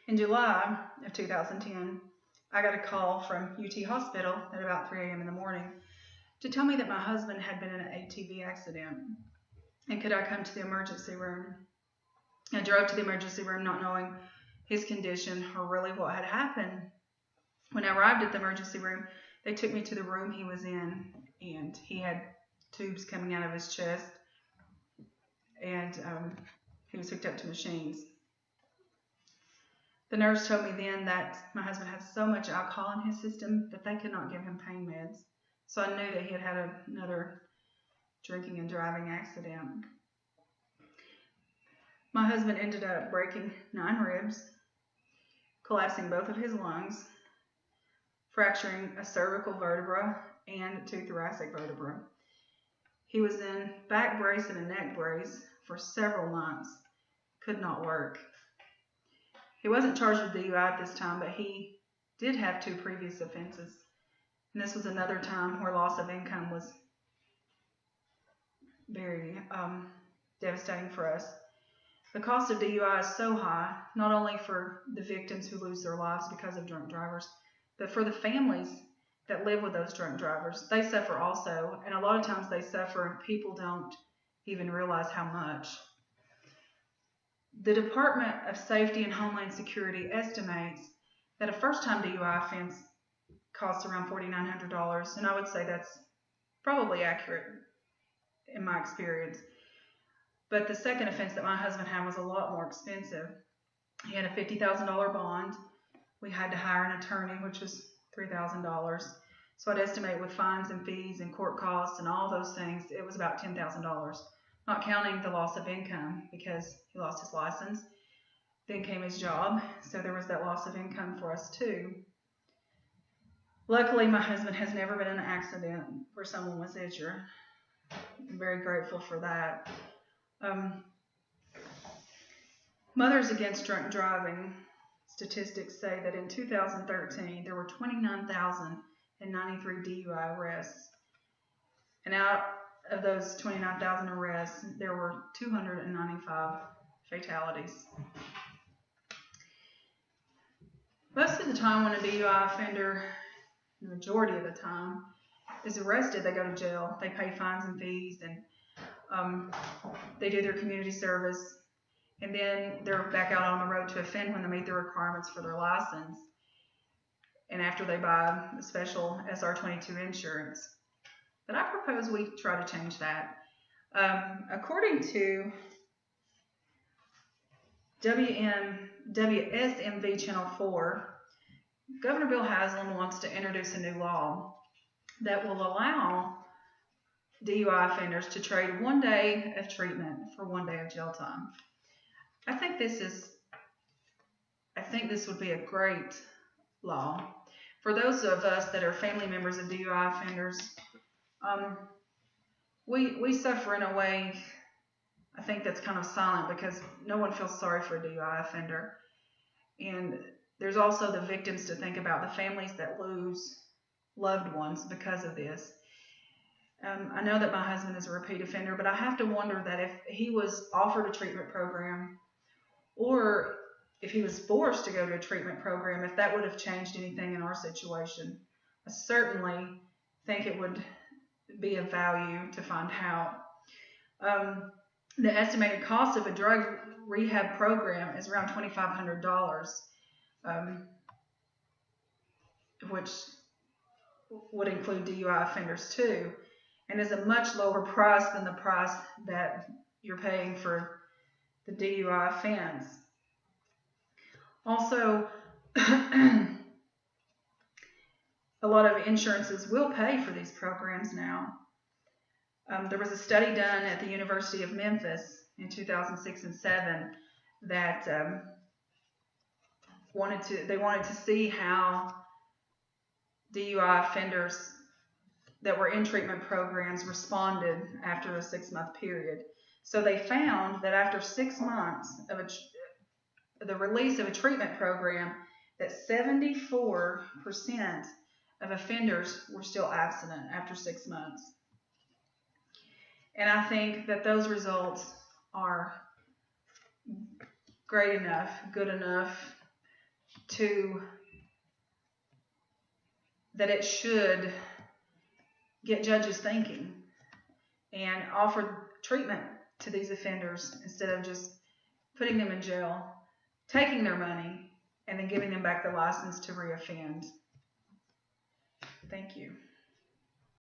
In July of 2010, I got a call from UT Hospital at about 3 a.m. in the morning to tell me that my husband had been in an ATV accident and could I come to the emergency room. I drove to the emergency room not knowing his condition or really what had happened. When I arrived at the emergency room, they took me to the room he was in, and he had tubes coming out of his chest, and he was hooked up to machines. The nurse told me then that my husband had so much alcohol in his system that they could not give him pain meds. So I knew that he had had another drinking and driving accident. My husband ended up breaking 9 ribs, collapsing both of his lungs, fracturing a cervical vertebra and 2 thoracic vertebrae. He was in back brace and a neck brace for several months, could not work. He wasn't charged with DUI at this time, but he did have 2 previous offenses. And this was another time where loss of income was very devastating for us. The cost of DUI is so high, not only for the victims who lose their lives because of drunk drivers, but for the families that live with those drunk drivers. They suffer also, and a lot of times they suffer and people don't even realize how much. The Department of Safety and Homeland Security estimates that a first-time DUI offense costs around $4,900, and I would say that's probably accurate in my experience. But the second offense that my husband had was a lot more expensive. He had a $50,000 bond. We had to hire an attorney, which was $3,000. So I'd estimate with fines and fees and court costs and all those things, it was about $10,000. Not counting the loss of income because he lost his license. Then came his job, so there was that loss of income for us too. Luckily, my husband has never been in an accident where someone was injured. I'm very grateful for that. Mothers Against Drunk Driving statistics say that in 2013 there were 29,093 DUI arrests, and out of those 29,000 arrests there were 295 fatalities. Most of the time when a DUI offender, the majority of the time, is arrested, they go to jail. They pay fines and fees, and they do their community service, and then they're back out on the road to offend when they meet the requirements for their license, and after they buy a special SR22 insurance. But I propose we try to change that. According to WSMV Channel 4, Governor Bill Haslam wants to introduce a new law that will allow DUI offenders to trade 1 day of treatment for 1 day of jail time. I think this would be a great law. For those of us that are family members of DUI offenders, we suffer in a way, I think that's kind of silent because no one feels sorry for a DUI offender. And there's also the victims to think about, the families that lose loved ones because of this. I know that my husband is a repeat offender, but I have to wonder that if he was offered a treatment program or if he was forced to go to a treatment program, if that would have changed anything in our situation. I certainly think it would be of value to find out. The estimated cost of a drug rehab program is around $2,500, which would include DUI offenders too, and is a much lower price than the price that you're paying for the DUI offense. Also, a lot of insurances will pay for these programs now. There was a study done at the University of Memphis in 2006 and 2007 that they wanted to see how DUI offenders that were in treatment programs responded after a 6-month period. So they found that after 6 months of the release of a treatment program, that 74% of offenders were still abstinent after 6 months. And I think that those results are great enough, good enough that it should get judges thinking and offer treatment to these offenders instead of just putting them in jail, taking their money, and then giving them back the license to reoffend. Thank you.